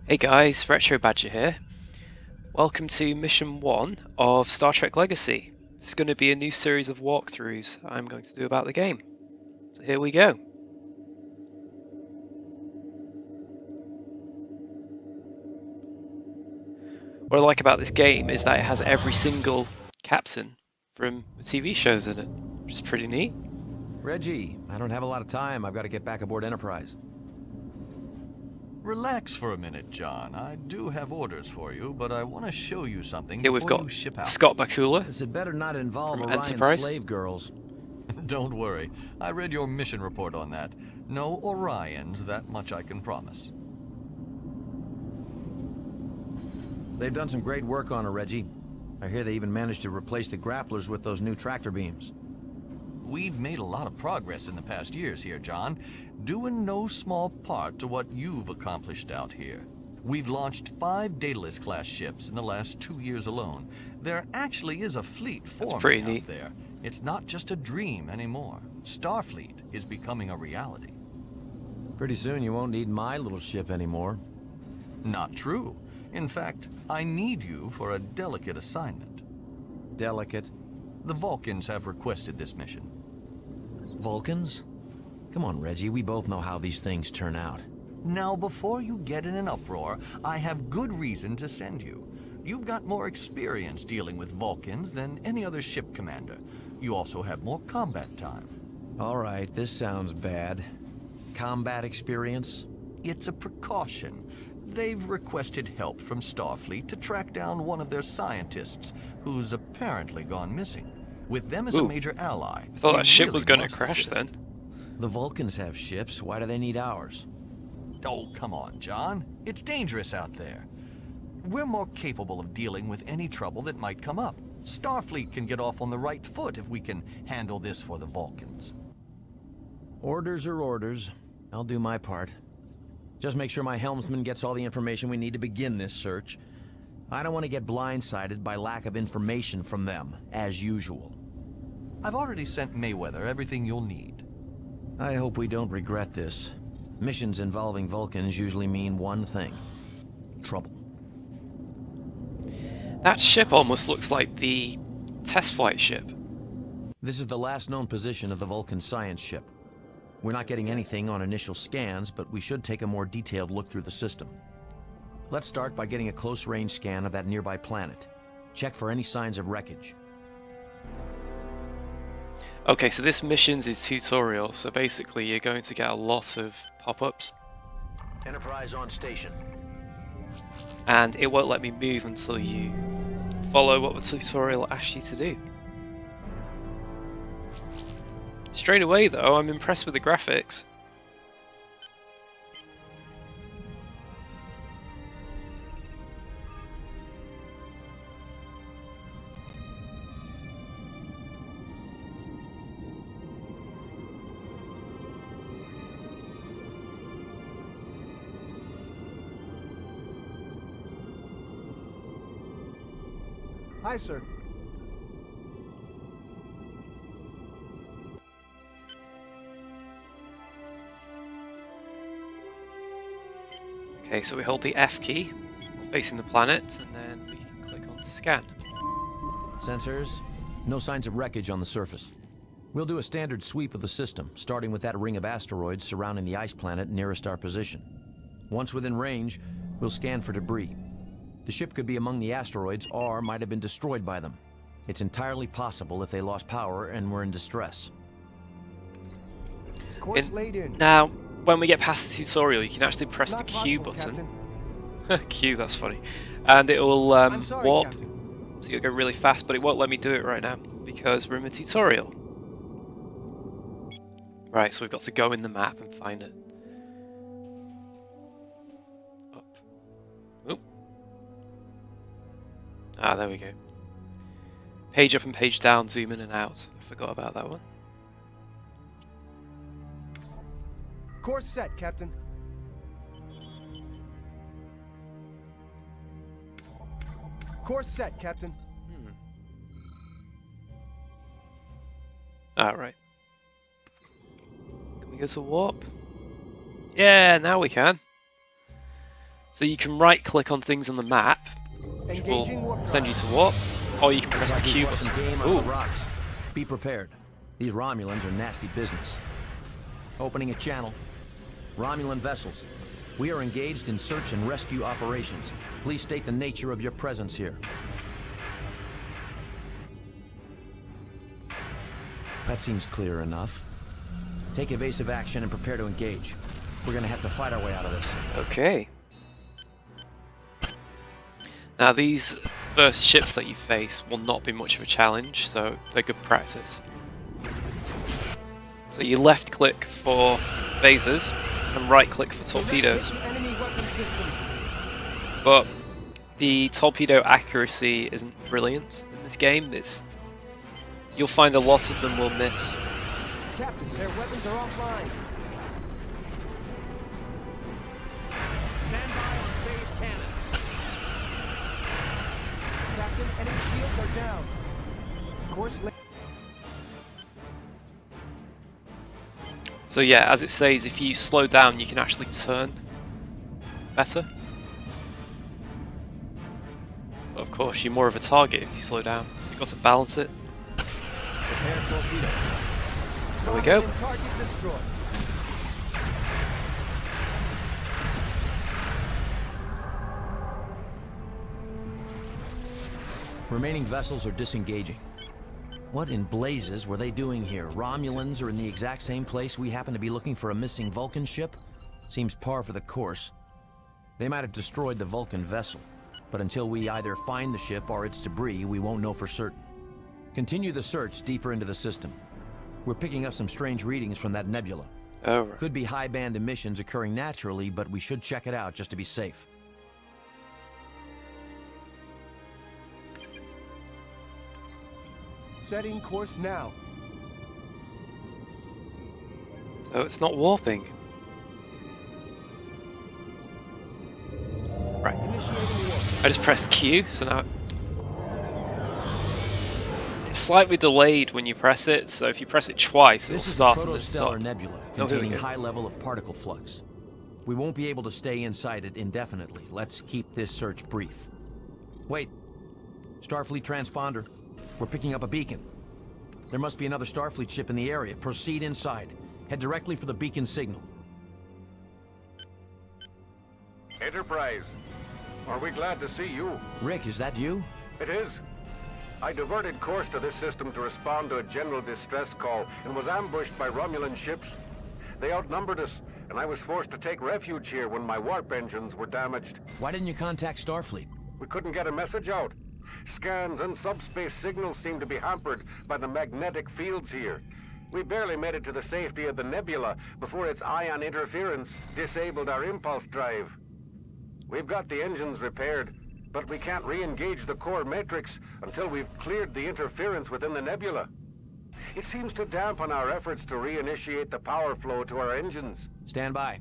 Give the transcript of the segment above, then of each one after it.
Hey guys, Retro Badger here. Welcome to Mission 1 of Star Trek Legacy. It's going to be a new series of walkthroughs I'm going to do about the game. So here we go. What I like about this game is that it has every single captain from the TV shows in it, which is pretty neat. Reggie, I don't have a lot of time. I've got to get back aboard Enterprise. Relax for a minute, John. I do have orders for you, but I want to show you something Here we've before got you ship out. Scott Bakula. This had better not involve From Orion Enterprise. slave girls. Don't worry. I read your mission report on that. No Orions, that much I can promise. They've done some great work on her, Reggie. I hear they even managed to replace the grapplers with those new tractor beams. We've made a lot of progress in the past years here, John, due in no small part to what you've accomplished out here. We've launched 5 Daedalus class ships in the last 2 years alone. There actually is a fleet forming out there. It's not just a dream anymore. Starfleet is becoming a reality. Pretty soon you won't need my little ship anymore. Not true. In fact, I need you for a delicate assignment. Delicate? The Vulcans have requested this mission. Vulcans? Come on, Reggie, we both know how these things turn out. Now, before you get in an uproar, I have good reason to send you. You've got more experience dealing with Vulcans than any other ship commander. You also have more combat time. All right, this sounds bad. Combat experience? It's a precaution. They've requested help from Starfleet to track down one of their scientists who's apparently gone missing. With them as a major ally, I thought that ship was going to crash then. The Vulcans have ships. Why do they need ours? Oh, come on, John. It's dangerous out there. We're more capable of dealing with any trouble that might come up. Starfleet can get off on the right foot if we can handle this for the Vulcans. Orders are orders. I'll do my part. Just make sure my helmsman gets all the information we need to begin this search. I don't want to get blindsided by lack of information from them, as usual. I've already sent Mayweather everything you'll need. I hope we don't regret this. Missions involving Vulcans usually mean one thing: trouble. That ship almost looks like the test flight ship. This is the last known position of the Vulcan science ship. We're not getting anything on initial scans, but we should take a more detailed look through the system. Let's start by getting a close-range scan of that nearby planet. Check for any signs of wreckage. Okay, so this mission's is tutorial, so basically you're going to get a lot of pop-ups. Enterprise on station. And it won't let me move until you follow what the tutorial asks you to do. Straight away though, I'm impressed with the graphics. Hi, sir. Okay, so we hold the F key while facing the planet, and then we can click on scan. Sensors, no signs of wreckage on the surface. We'll do a standard sweep of the system, starting with that ring of asteroids surrounding the ice planet nearest our position. Once within range, we'll scan for debris. The ship could be among the asteroids or might have been destroyed by them. It's entirely possible if they lost power and were in distress. Course laid in. Now, when we get past the tutorial, you can actually press Not the Q possible, button. Q, that's funny. And it will I'm sorry, warp, Captain. so you'll go really fast, but it won't let me do it right now, because we're in the tutorial. Right, so we've got to go in the map and find it. Up. Oop. Ah, there we go. Page up and page down, zoom in and out. I forgot about that one. Course set, Captain. Course set, Captain. Alright. Can we go to warp? Yeah, now we can. So you can right-click on things on the map, which will Engaging warp send you drive. to warp, or you can press the Looks like Q we've got some button. game on Ooh, the rocks. Be prepared. These Romulans are nasty business. Opening a channel. Romulan vessels. We are engaged in search and rescue operations. Please state the nature of your presence here. That seems clear enough. Take evasive action and prepare to engage. We're gonna have to fight our way out of this. okay. Now these first ships that you face will not be much of a challenge, so they're good practice. So you left click for phasers and right click for torpedoes. Enemy weapon systems. But the torpedo accuracy isn't brilliant in this game. You'll find a lot of them will miss. Captain, their weapons are offline. Stand by on phase cannon. Captain, enemy shields are down. Course link. So yeah, as it says, if you slow down, you can actually turn better. But of course, you're more of a target if you slow down, so you've got to balance it. Prepare torpedoes. There we go. Romulan target destroyed. Remaining vessels are disengaging. What in blazes were they doing here? Romulans are in the exact same place we happen to be looking for a missing Vulcan ship? Seems par for the course. They might have destroyed the Vulcan vessel, but until we either find the ship or its debris, we won't know for certain. Continue the search deeper into the system. We're picking up some strange readings from that nebula. Oh, right. Could be high-band emissions occurring naturally, but we should check it out just to be safe. Setting course now. So it's not warping. Right. Initiating warp. I just pressed Q, so now it's slightly delayed when you press it. So if you press it twice, it'll This is a start and then protostellar stop. nebula Oh, here we containing go. high level of particle flux. We won't be able to stay inside it indefinitely. Let's keep this search brief. Wait. Starfleet transponder. We're picking up a beacon. There must be another Starfleet ship in the area. Proceed inside. Head directly for the beacon signal. Enterprise, are we glad to see you? Rick, is that you? It is. I diverted course to this system to respond to a general distress call and was ambushed by Romulan ships. They outnumbered us, and I was forced to take refuge here when my warp engines were damaged. Why didn't you contact Starfleet? We couldn't get a message out. Scans and subspace signals seem to be hampered by the magnetic fields here. We barely made it to the safety of the nebula before its ion interference disabled our impulse drive. We've got the engines repaired, but we can't re-engage the core matrix until we've cleared the interference within the nebula. It seems to dampen our efforts to reinitiate the power flow to our engines. Stand by.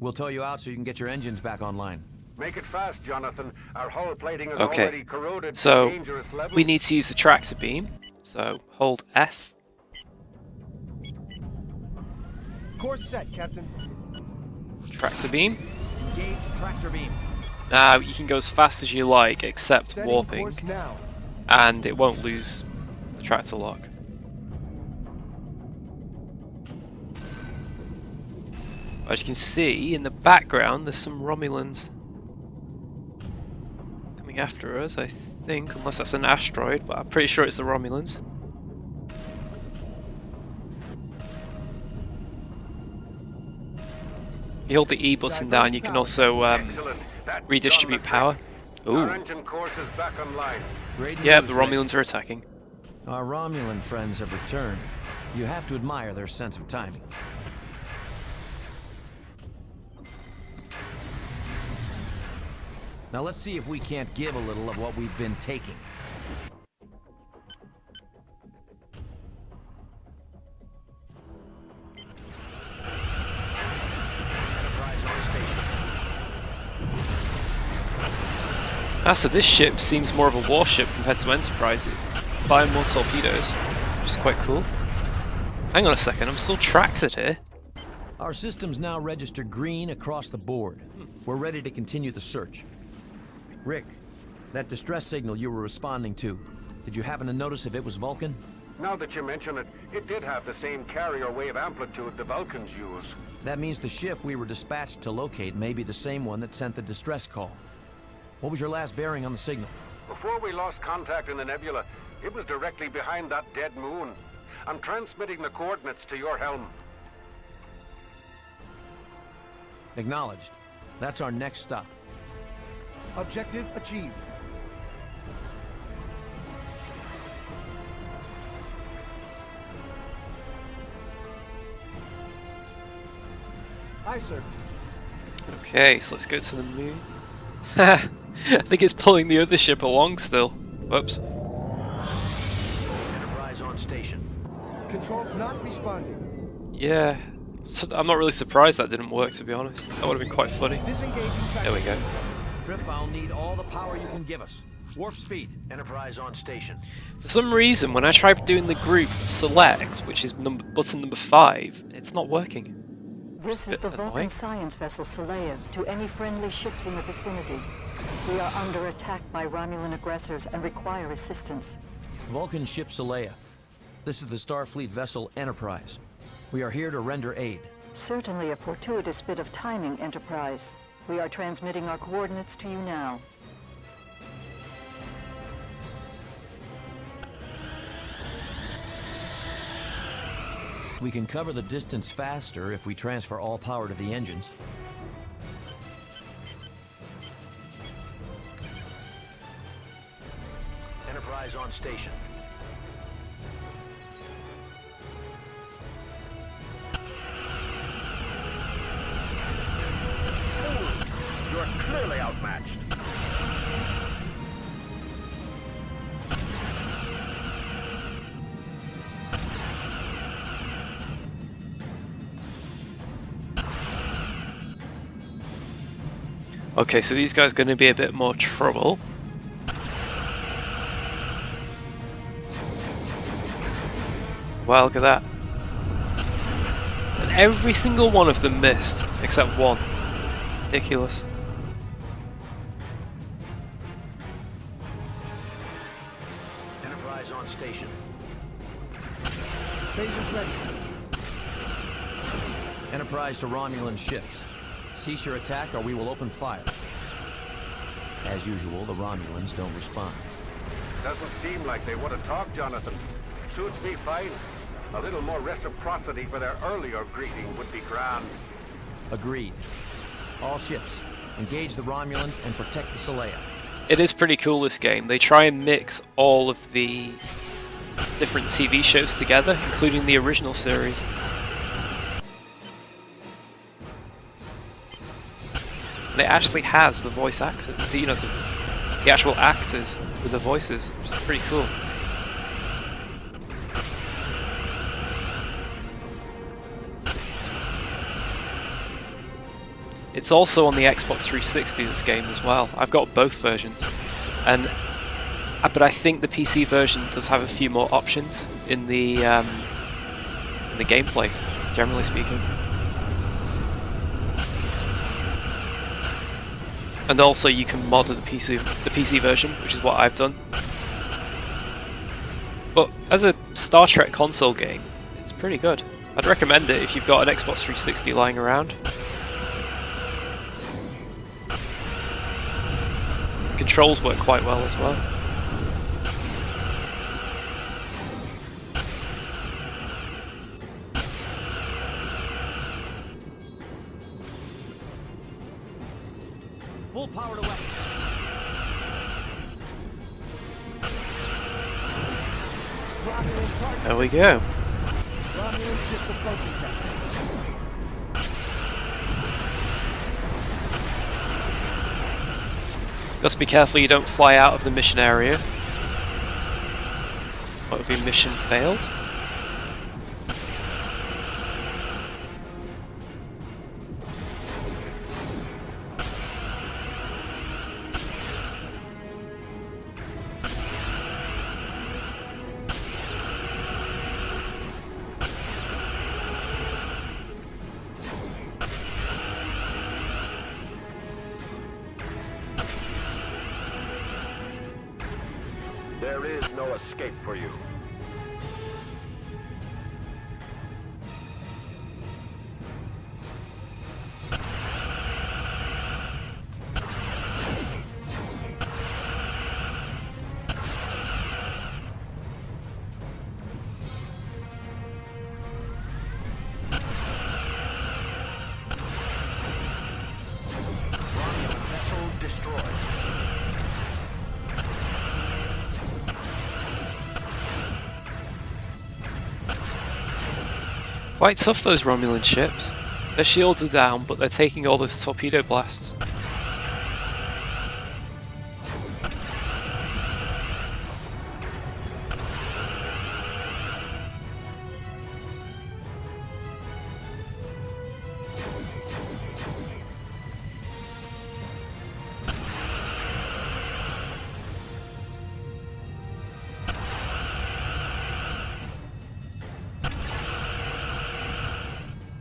We'll tow you out so you can get your engines back online. Make it fast, Jonathan. Our hull plating is Okay, already corroded to so dangerous levels. we need to use the tractor beam. So hold F. Course set, Captain. Tractor beam. Engage tractor beam. Now you can go as fast as you like, except Setting warping, course now. and it won't lose the tractor lock. As you can see in the background, there's some Romulans coming after us, I think, unless that's an asteroid, but I'm pretty sure it's the Romulans. You hold the E button down, you can also Excellent. That's redistribute done the power. trick. Our Ooh, engine course is back online. Great yeah, news, the Rick. Romulans are attacking. Our Romulan friends have returned. You have to admire their sense of timing. Now let's see if we can't give a little of what we've been taking. So this ship seems more of a warship compared to Enterprise. It fire more torpedoes, which is quite cool. Hang on a second, I'm still tracted here. Our system's now registered green across the board. We're ready to continue the search. Rick, that distress signal you were responding to, did you happen to notice if it was Vulcan? Now that you mention it, it did have the same carrier wave amplitude the Vulcans use. That means the ship we were dispatched to locate may be the same one that sent the distress call. What was your last bearing on the signal? Before we lost contact in the nebula, it was directly behind that dead moon. I'm transmitting the coordinates to your helm. Acknowledged. That's our next stop. Objective achieved. Aye, sir. Okay, so let's go to the moon. I think it's pulling the other ship along still. Whoops. Enterprise on station. Controls not responding. Yeah. So I'm not really surprised that didn't work, to be honest. That would have been quite funny. Disengaging track. There we go. Trip, I'll need all the power you can give us. Warp speed. Enterprise on station. For some reason, when I try doing the group select, which is button number 5, it's not working. This is the Vulcan science vessel Saleya to any friendly ships in the vicinity. We are under attack by Romulan aggressors and require assistance. Vulcan ship Saleya. This is the Starfleet vessel Enterprise. We are here to render aid. Certainly a fortuitous bit of timing, Enterprise. We are transmitting our coordinates to you now. We can cover the distance faster if we transfer all power to the engines. Enterprise on station. You're clearly outmatched. Okay, so these guys are going to be a bit more trouble. Wow, look at that. And every single one of them missed, except one. Ridiculous. Enterprise on station. Phasers ready. Enterprise to Romulan ships. Cease your attack or we will open fire. As usual, the Romulans don't respond. Doesn't seem like they want to talk, Jonathan. Suits me fine. A little more reciprocity for their earlier greeting would be grand. Agreed. All ships, engage the Romulans and protect the Saleya. It is pretty cool, this game. They try and mix all of the different TV shows together, including the original series. And it actually has the voice actors, the actual actors with the voices, which is pretty cool. It's also on the Xbox 360, this game as well. I've got both versions, but I think the PC version does have a few more options in the gameplay, generally speaking. And also you can mod the PC version, which is what I've done. But as a Star Trek console game, it's pretty good. I'd recommend it if you've got an Xbox 360 lying around. The controls work quite well as well. Full power to weapons. Romulan target. There we go. Romulan ships approaching, Captain. Just be careful you don't fly out of the mission area. What if your mission failed? There is no escape for you. Vessel destroyed. Quite tough, those Romulan ships. Their shields are down, but they're taking all those torpedo blasts.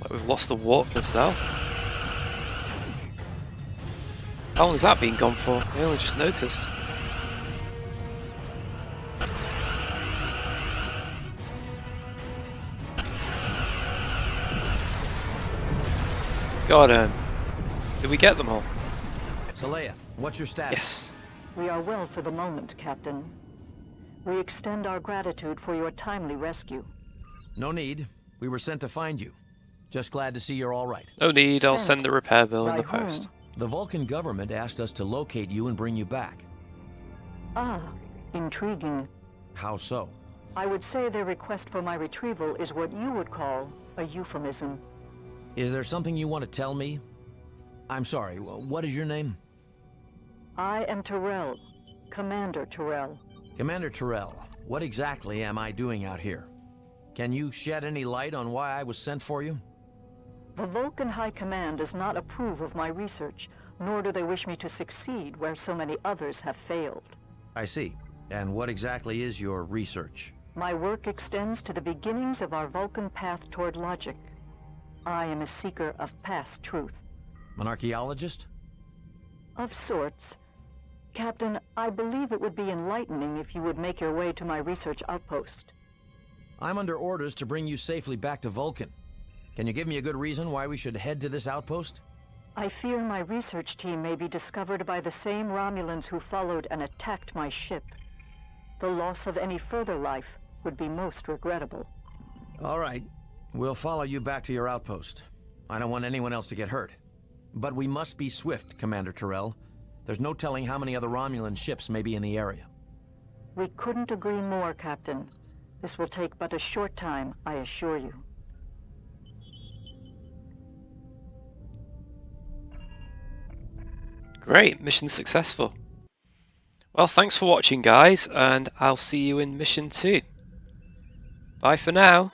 Like we've lost the warp now. How long has that been gone for? I only just noticed. God, did we get them all? Saleya, what's your status? Yes. We are well for the moment, Captain. We extend our gratitude for your timely rescue. No need. We were sent to find you. Just glad to see you're all right. No need, I'll send the repair bill in By the post. The Vulcan government asked us to locate you and bring you back. Ah, intriguing. How so? I would say their request for my retrieval is what you would call a euphemism. Is there something you want to tell me? I'm sorry, what is your name? I am Terrell, Commander Terrell. Commander Terrell, what exactly am I doing out here? Can you shed any light on why I was sent for you? The Vulcan High Command does not approve of my research, nor do they wish me to succeed where so many others have failed. I see. And what exactly is your research? My work extends to the beginnings of our Vulcan path toward logic. I am a seeker of past truth. An archaeologist? Of sorts. Captain, I believe it would be enlightening if you would make your way to my research outpost. I'm under orders to bring you safely back to Vulcan. Can you give me a good reason why we should head to this outpost? I fear my research team may be discovered by the same Romulans who followed and attacked my ship. The loss of any further life would be most regrettable. All right. We'll follow you back to your outpost. I don't want anyone else to get hurt. But we must be swift, Commander Terrell. There's no telling how many other Romulan ships may be in the area. We couldn't agree more, Captain. This will take but a short time, I assure you. Great, mission successful. Well, thanks for watching, guys, and I'll see you in mission 2. Bye for now.